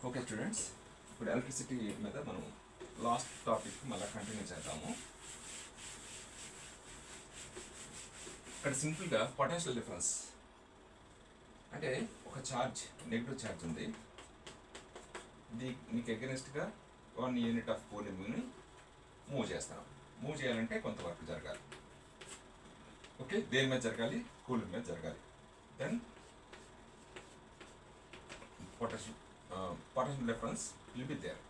Okay students, ఇప్పుడు electricity మీద మనం లాస్ట్ టాపిక్ మళ్ళీ కంటిన్యూ చేద్దాము. ఇక్కడ సింపుల్గా పొటెన్షియల్ డిఫరెన్స్ అంటే ఒక ఛార్జ్, నెగిటివ్ ఛార్జ్ ఉంది, నీకు అగెనిస్ట్గా 1 యూనిట్ ఆఫ్ కూలింగ్ని మూవ్ చేస్తాను. మూవ్ చేయాలంటే కొంత వర్క్ జరగాలి. ఓకే, దేని మీద జరగాలి? కూలింగ్ మీద జరగాలి. Then potential difference will be there.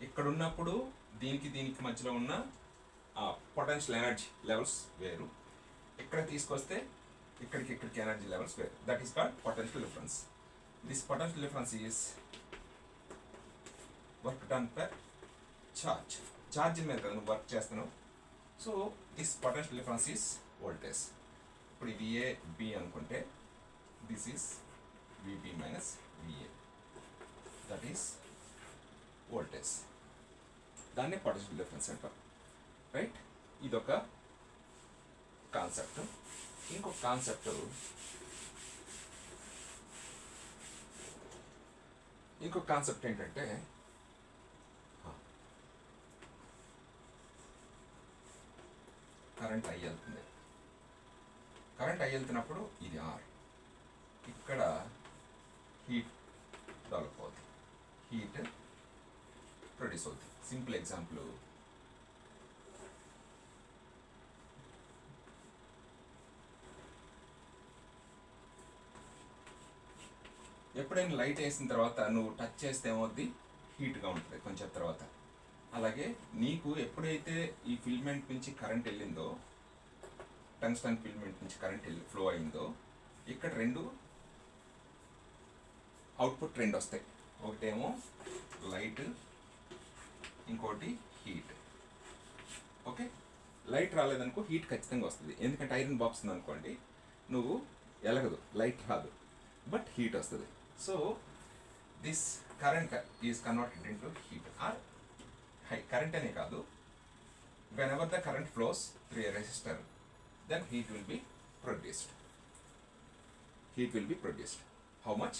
ఇక్కడ ఉన్నప్పుడు దీనికి మధ్యలో ఉన్న పొటెన్షియల్ ఎనర్జీ లెవెల్స్ వేరు. ఇక్కడ తీసుకొస్తే ఇక్కడికి ఎనర్జీ లెవెల్స్ వేరు. That is called potential difference. This potential difference is work done per charge. Charge మీద కదా నువ్వు వర్క్ చేస్తున్నావు. So this potential difference is voltage. ఇప్పుడు ఇది ఏ బి అనుకుంటే this is VB minus VA, that is voltage. దాన్ని potential difference అంటాం. Right, ఇదొక కాన్సెప్ట్. ఇంకొక కాన్సెప్ట్ ఏంటంటే కరెంట్ ఐ వెళ్తుంది. కరెంట్ ఐ వెళ్తున్నప్పుడు ఇది ఆర్, ఇక్కడ హీట్ డెవలప్ అవుతుంది, హీట్ ప్రొడ్యూస్ అవుతుంది. సింపుల్ ఎగ్జాంపుల్, ఎప్పుడైనా లైట్ వేసిన తర్వాత నువ్వు టచ్ చేస్తే ఏమవుద్ది? హీట్గా ఉంటుంది కొంచెం తర్వాత. అలాగే నీకు ఎప్పుడైతే ఈ ఫిల్మెంట్ నుంచి కరెంట్ వెళ్ళిందో, టంగ్స్టన్ ఫిల్మెంట్ నుంచి కరెంట్ ఫ్లో అయిందో, ఇక్కడ రెండు అవుట్పుట్ రెండు వస్తాయి. ఒకటేమో లైట్, ఇంకోటి హీట్. ఓకే, లైట్ రాలేదనుకో హీట్ ఖచ్చితంగా వస్తుంది. ఎందుకంటే ఐరన్ బాక్స్ ఉందనుకోండి, నువ్వు ఎలగదు, లైట్ రాదు, బట్ హీట్ వస్తుంది. So this current is converted into heat are current అనే కాదు, whenever the current flows through a resistor, then heat will be produced. How much?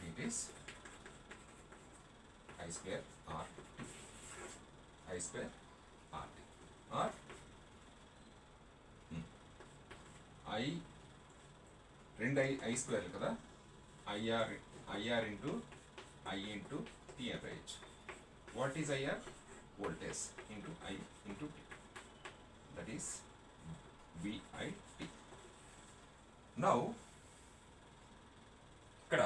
Heat is I square RT. Or రెండు I square కదా, IR into I into T అని రాయొచ్చు. What is IR? Voltage into I into T. That is VIT. Now, ఇక్కడ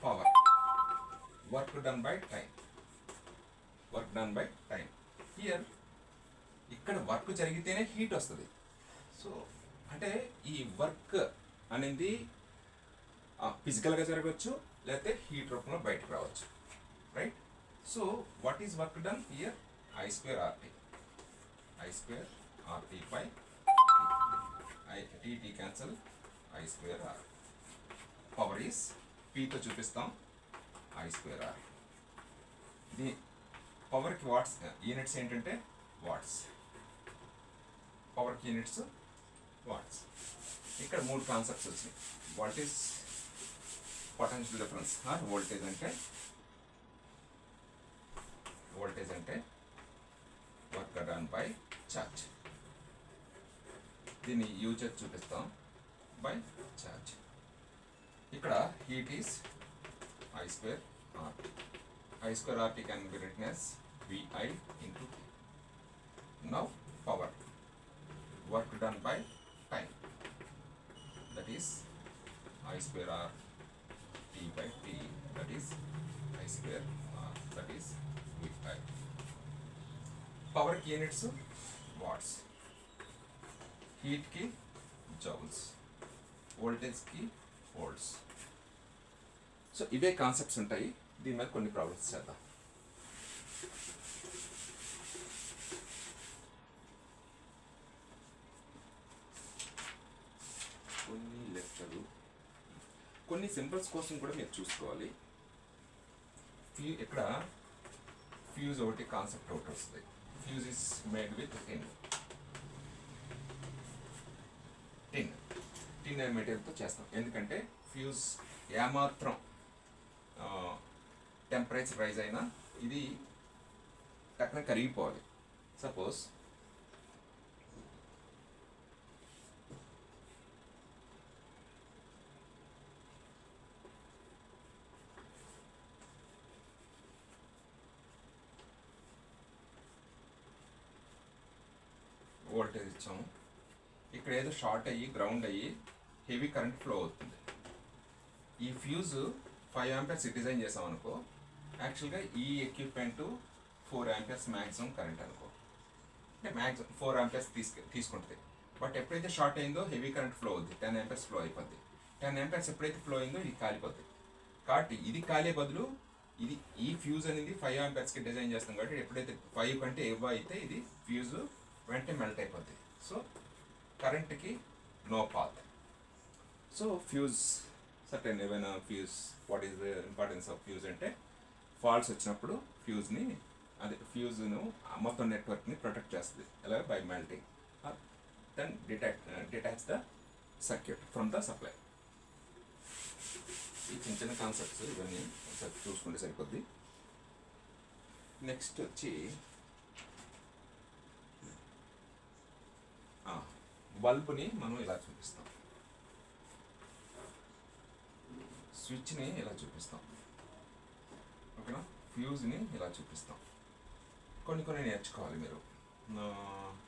power, work done by time. Here, ఇక్కడ work జరిగితేనే heat వస్తుంది. So అంటే ఈ వర్క్ అనేది ఫిజికల్గా జరగవచ్చు, లేకపోతే హీట్ రూపంలో బయటకు రావచ్చు. Right, so what is work done here? I square RT by T cancel, I square R. Power is Pతో చూపిస్తాం, I square R. ఇది పవర్కి వాట్స్, యూనిట్స్ ఏంటంటే వాట్స్. పవర్కి యూనిట్స్ వాట్స్. ఇక్కడ మూడు కాన్సెప్ట్స్ వచ్చినాయి. What is potential difference or voltage అంటే వర్క్ డన్ బై ఛార్జ్. దీన్ని యూజెస్ చూపిస్తాం బై ఛార్జ్. ఇక్కడ heat is I square RT. I square RT can be written as VI into T. Now power, work done by time, that is I square R T by T, that is I square R, that is VI. Power ki units watts, heat ki joules, voltage ki volts. So ఇవే concepts ఉంటాయి. దీని మీద కొన్ని problems చేద్దాం. కొన్ని symbols కోసం కూడా మీరు చూసుకోవాలి. ఇక్కడ ఫ్యూజ్ ఒకటి కాన్సెప్ట్ ఒకటి వస్తుంది. ఫ్యూజ్ ఇస్ మేడ్ విత్ టిన్ అనే మెటీరియల్తో చేస్తాం. ఎందుకంటే ఫ్యూజ్ ఏమాత్రం టెంపరేచర్ రైజ్ అయినా ఇది టక్కున కరిగిపోవాలి. సపోజ్ వోల్టేజ్ ఇచ్చాము, ఇక్కడ ఏదో షార్ట్ అయ్యి గ్రౌండ్ అయ్యి హెవీ కరెంట్ ఫ్లో అవుతుంది. ఈ ఫ్యూజ్ 5 amperes డిజైన్ చేసాం అనుకో, యాక్చువల్గా ఈ ఎక్విప్మెంట్ 4 amperes మ్యాక్సిమం కరెంట్ అనుకో, అంటే మ్యాక్సిమం 4 amperes తీసుకుంటుంది. బట్ ఎప్పుడైతే షార్ట్ అయిందో హెవీ కరెంట్ ఫ్లో అవుద్ది, 10 amperes ఫ్లో అయిపోద్ది. 10 amperes ఎప్పుడైతే ఫ్లో అయిందో ఇది కాలిపోద్ది. కాబట్టి ఇది కాలే బదులు ఇది ఈ ఫ్యూజ్ అనేది 5 amperesకి డిజైన్ చేస్తాం కాబట్టి ఎప్పుడైతే 5 కంటే ఎక్కువ అయితే ఇది ఫ్యూజ్ వెంటనే మెల్ట్ అయిపోద్ది. సో కరెంట్కి no path. So fuse certain ఏమైనా fuse, what is the importance of fuse అంటే ఫాల్ట్స్ వచ్చినప్పుడు ఫ్యూజ్ని ఫ్యూజ్ను మొత్తం నెట్వర్క్ని ప్రొటెక్ట్ చేస్తుంది. అలాగే by melting then detach the circuit from the supply. ఈ చిన్న చిన్న కాన్సెప్ట్స్ ఇవన్నీ ఒకసారి చూసుకుంటే సరిపోద్ది. నెక్స్ట్ వచ్చి బల్బుని మనం ఇలా చూపిస్తాం, స్విచ్ని ఇలా చూపిస్తాం, ఓకేనా, ఫ్యూజ్ని ఇలా చూపిస్తాం. కొన్ని నేర్చుకోవాలి మీరు.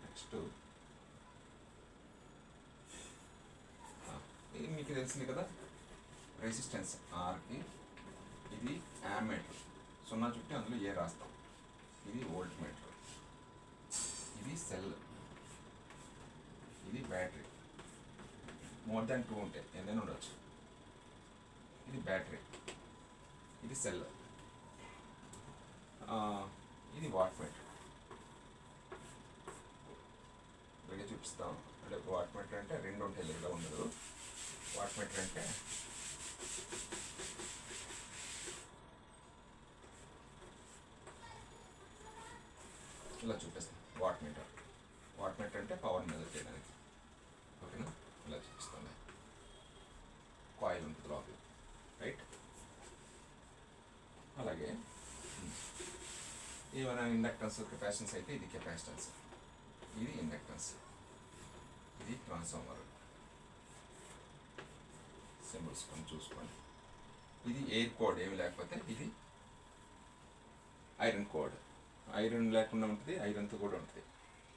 నెక్స్ట్ మీకు తెలిసింది కదా, రెసిస్టెన్స్ ఆర్కి, ఇది యామ్మీటర్ 0 చుట్టి అందులో ఏ రాస్తాం, ఇది వోల్ట్ మీటర్, ఇది సెల్, ఇది బ్యాటరీ. మోర్ దాన్ 2 ఉంటాయి, ఎన్నైనా ఉండొచ్చు. ఇది బ్యాటరీ, ఇది సెల్, ఇది వాట్ మీటర్. వీడియో చూపిస్తాం. అంటే వాట్ మీటర్ అంటే 2 ఉంటాయి, లేదా ఉండదు. వాట్ మీటర్ అంటే ఇలా చూపిస్తాం. వాట్ మీటర్ అంటే పవర్ మెజర్ చేయడానికి, ఓకేనా. ఇలా చూపిస్తాను. కాయిల్ ఉంటుంది లోపల, రైట్. అలాగే ఏమైనా ఇండక్టెన్స్ కెపాసిటెన్స్ అయితే ఇది కెపాసిటెన్స్, ఇది ఇండక్టెన్స్, ఇది ట్రాన్స్ఫార్మర్. సింబల్స్ కొన్ని చూసుకోండి. ఇది ఎయిర్ కోడ్ ఏమి లేకపోతే ఇది ఐరన్ కోడ్. ఐరన్ లేకుండా ఉంటుంది, ఐరన్తో కూడా ఉంటుంది,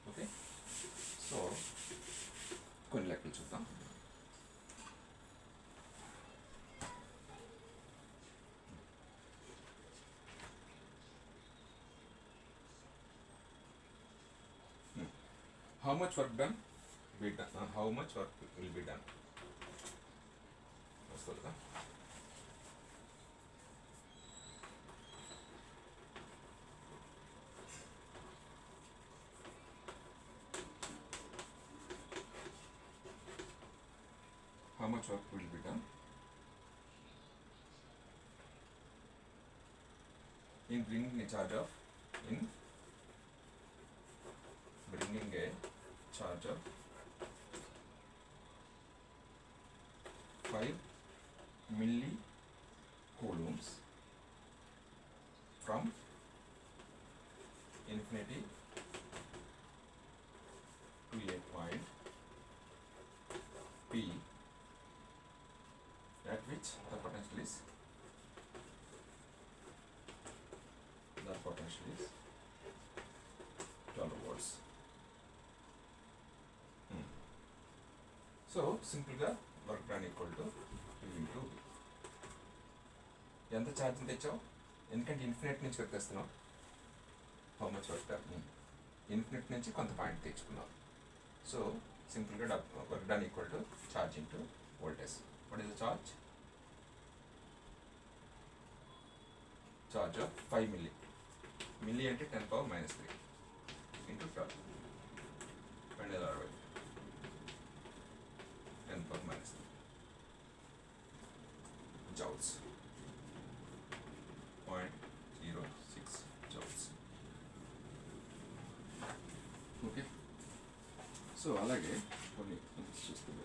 ఓకే. సో కొన్ని లెక్కలు చూద్దాం. How much work done? How much work will be done? వస్తుందా? How much work will be done in bringing a charge of 5 millicoulombs from infinity to a point P at which the potential is 12 volts. So సింపుల్గా work done equal to P into V. ఎంత ఛార్జ్ని తెచ్చావు? ఎందుకంటే infinite నుంచి కదా తెస్తున్నావు. How much work done? Infinite నుంచి కొంత పాయింట్ తెచ్చుకున్నావు. సో సింపుల్గా work done equal to charge into voltage. What is the charge? Charge of 5 milli. Milli అంటే 10⁻³ into 12, 1260 10⁻³ joules, 0.06 joules. Okay. So అలాగే కొన్ని చూస్తుంది.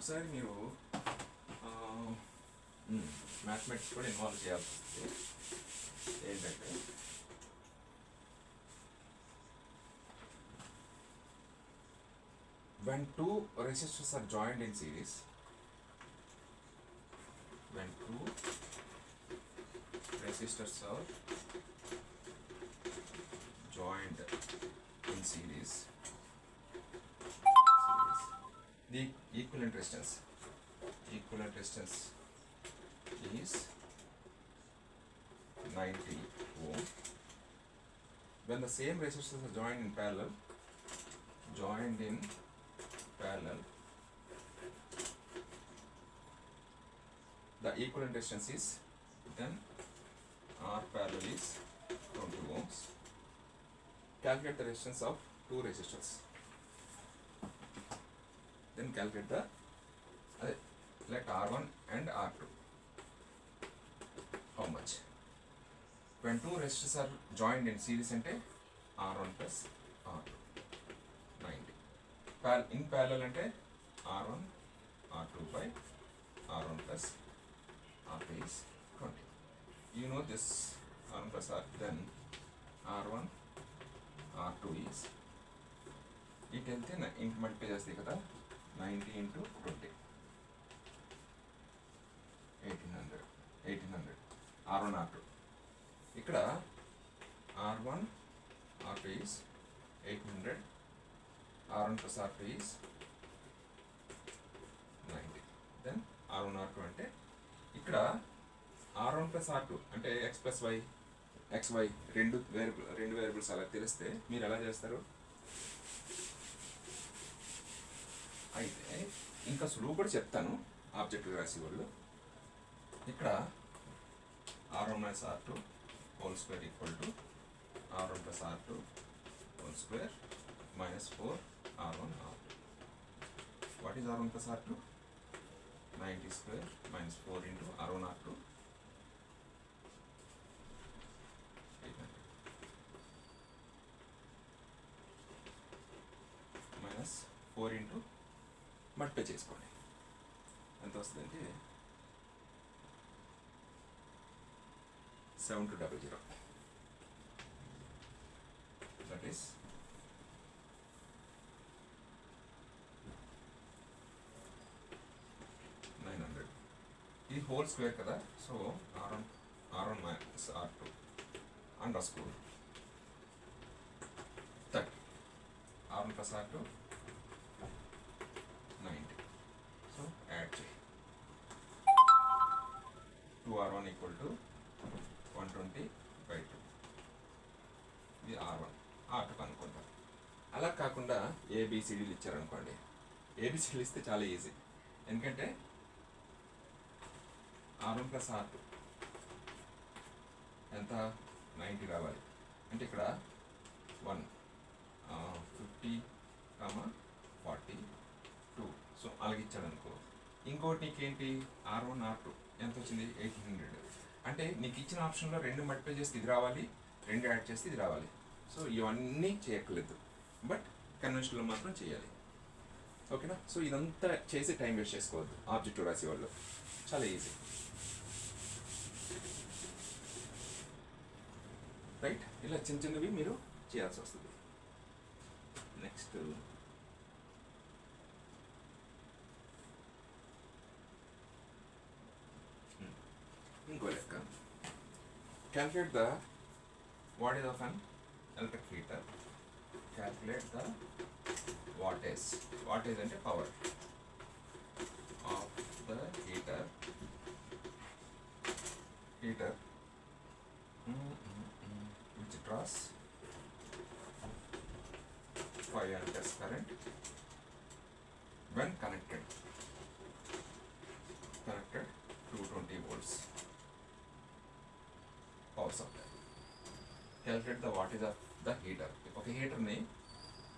ఒకసారి మీరు మ్యాథమెటిక్స్ కూడా ఇన్వాల్వ్ చేయాల్సి వస్తుంది. ఏంటంటే when two resistors are joined in series, when two resistors are joined in series, the equivalent resistance is 90 ohm. When the same resistors are joined in parallel, the equivalent resistance is, then R parallel is 20 ohms. Calculate the resistance of two resistors. Then calculate the let R1 and R2. How much? When two resistors are joined in series ante R1 plus R2 90. In parallel ante R1 R2 by R1 plus R2 is 20. You know this R1 plus R, then R1 R2 is it healthy into multiply chesti kada 90 into 20 1800 R1 R2 ikkada R1 R2 is 800, R1 plus R2 is 90. Then R1 R2 ante ikkada R1 plus R2 ante x plus y xy రెండు variables అలా తెలిస్తే మీరు ఎలా చేస్తారు? అయితే ఇంకా సులువు కూడా చెప్తాను ఆబ్జెక్టివ్ రాసి వాళ్ళు. ఇక్కడ R1 minus R2 whole square equal to R1 plus R2 whole square minus 4 R1 R2. What is R1 plus R2? 90 square minus 4 into R1 R2 800 minus 4 into multiply చేసుకోండి. ఎంత వస్తుందంటే 7200. That is 900. ఇది whole square కదా, so R1 minus R2 underscore 30. R1 plus R2 90. So add చేయి. 2R1 equal to 120 by 2. ఇది R1 R2 కనుక్కుంటాం. అలా కాకుండా ఏబిసిడీలు ఇచ్చారనుకోండి, ఏబిసిడీలు ఇస్తే చాలా ఈజీ. ఎందుకంటే R1 plus R2 ఎంత 90 రావాలి అంటే ఇక్కడ 1 50, 40, 2. సో అలాగే ఇచ్చాడు అనుకో. ఇంకోటి నీకేంటి R1 R2 ఎంత వచ్చింది 800. అంటే నీకు ఇచ్చిన ఆప్షన్లో 2 మల్టిప్లై చేస్తే ఇది రావాలి, 2 యాడ్ చేస్తే ఇది రావాలి. సో ఇవన్నీ చేయక్కర్లేదు, బట్ కన్వెన్షన్లో మాత్రం చేయాలి. ఓకేనా? సో ఇదంతా చేసి టైం వేస్ట్ చేసుకోవద్దు ఆబ్జెక్టివ్ రాసే వాళ్ళు, చాలా ఈజీ. రైట్? ఇలా చిన్న చిన్నవి మీరు చేయాల్సి వస్తుంది. నెక్స్ట్ ఇంకో లెక్క. Calculate the wattage of an electric heater. Calculate the wattage. Wattage అంటే power of the heater which draws 5 amperes current when connected 220 volts power supply. Calculate the wattage of the heater. ఒక హీటర్ని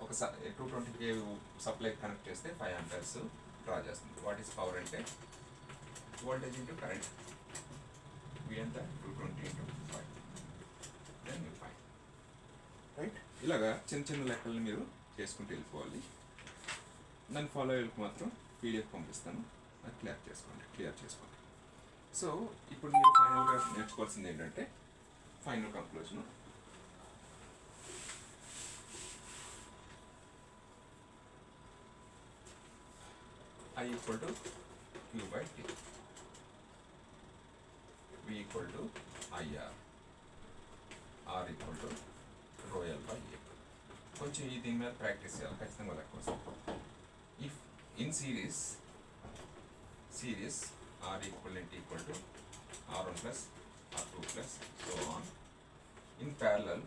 ఒక 220 kV supply connect చేస్తే 5 amperes draw చేస్తుంది. What is power అంటే voltage into current. V ఎంత 220 into 5. Then you find. Right? ఇలాగా చిన్న చిన్న లెక్కల్ని మీరు చేసుకుంటూ వెళ్ళిపోవాలి. దాన్ని ఫాలో అయ్యేకి మాత్రం పీడిఎఫ్ పంపిస్తాను, అది క్లియర్ చేసుకోండి. సో ఇప్పుడు మీరు ఫైనల్గా నేర్చుకోవాల్సింది ఏంటంటే final conclusion. I equal to Q by T, V equal to IR, R equal to rho L by A. కొంచెం ఈ దీని మీద ప్రాక్టీస్ చేయాలి ఖచ్చితంగా లెక్క వస్తుంది. If in series R equivalent equal to R1 plus R2 plus so on. In parallel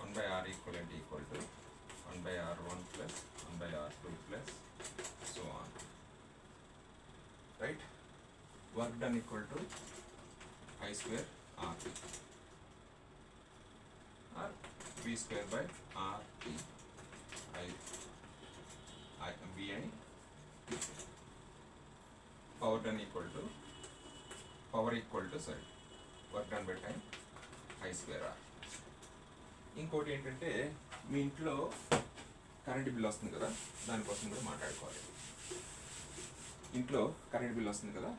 1 by R equivalent equal to 1 by R1 plus 1 by R2 plus so on, right? Work done equal to I square RT or V square by RT VI. Power done equal to work done by time I square R. ఇంకోటి ఏంటంటే మీ ఇంట్లో current bill వస్తుంది కదా, దానికోసం కూడా మాట్లాడుకోవాలి. ఇంట్లో current bill వస్తుంది కదా,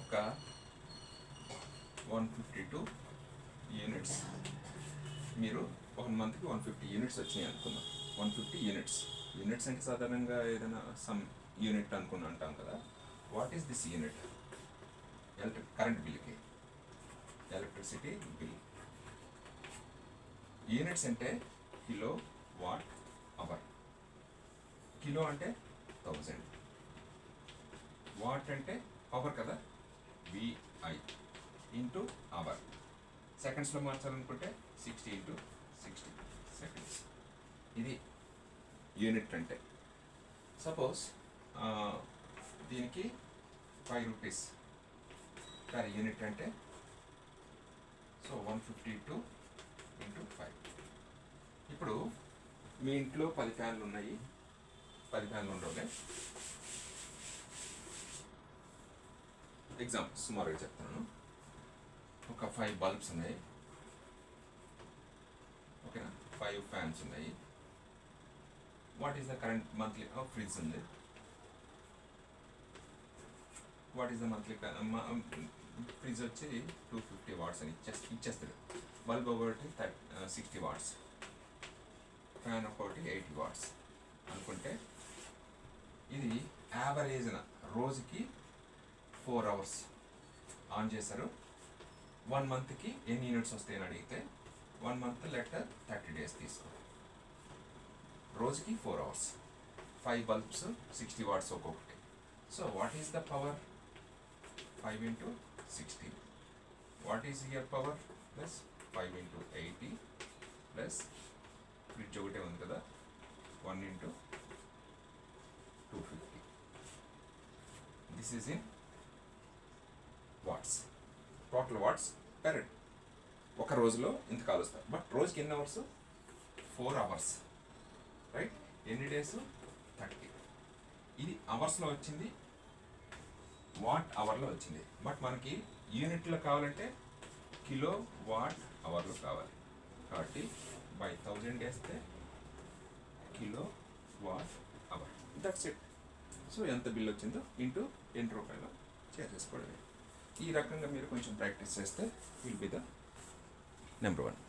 ఒక 152 యూనిట్స్, మీరు 1 మంత్కి 150 యూనిట్స్ వచ్చినాయి అనుకుందాం. 150 యూనిట్స్ అంటే సాధారణంగా ఏదైనా సమ్ యూనిట్ అనుకుని అంటాం కదా. What is this unit? Current బిల్కి ఎలక్ట్రిసిటీ బిల్. యూనిట్స్ అంటే కిలో వాట్ అవర్. కిలో అంటే 1000, వాట్ అంటే పవర్ కదా, VI ఇంటూ అవర్. సెకండ్స్లో మార్చాలనుకుంటే 60 into 60 సెకండ్స్. ఇది యూనిట్ అంటే. సపోజ్ దీనికి 5 రూపీస్ పర్ యూనిట్ అంటే, సో 152 into 5. ఇప్పుడు మీ ఇంట్లో 10 ఫ్యాన్లు ఉన్నాయి, 10 ఫ్యాన్లు ఉండవులే, ఎగ్జాంపుల్ సుమారుగా చెప్తాను. ఒక 5 బల్బ్స్ ఉన్నాయి, ఓకేనా, 5 ఫ్యాన్స్ ఉన్నాయి. What is the current monthly? Fridge ఉంది. What is the monthly? Fridge వచ్చి 250 వాట్స్ అని ఇచ్చేస్తాడు. బల్బ్ ఒకటి 60 వాట్స్, ఫ్యాన్ ఒకటి 80 వాట్స్ అనుకుంటే, ఇది యావరేజ్న రోజుకి 4 అవర్స్ ఆన్ చేశారు. 1 మంత్కి ఎన్ని యూనిట్స్ వస్తాయని అడిగితే 1 మంత్ లెటర్ 30 డేస్ తీసుకో. రోజుకి 4 అవర్స్, 5 బల్బ్స్ 60 వాట్స్ ఒక్కొక్కటి. So what is the power? 5 into 60. What is here power? Plus 5 into 80 plus fridge ఒకటే ఉంది కదా, 1 into 250. This is in watts. Total watts per ఒక రోజులో ఇంత కాలుస్తారు. బట్ రోజుకి ఎన్ని అవర్స్? 4 hours, right? ఎన్ని డేస్? 30. ఇది అవర్స్లో వచ్చింది, వాట్ అవర్లో వచ్చింది. బట్ మనకి యూనిట్లో కావాలంటే కిలో వాట్ అవర్లో కావాలి కాబట్టి బై 1000 వేస్తే kilo watt hour, that's it. So ఎంత బిల్ వచ్చిందో ఇంటూ 8 రూపాయలు చేసేసుకోవడమే. ఈ రకంగా మీరు కొంచెం ప్రాక్టీస్ చేస్తే విల్ బి ద నెంబర్ 1.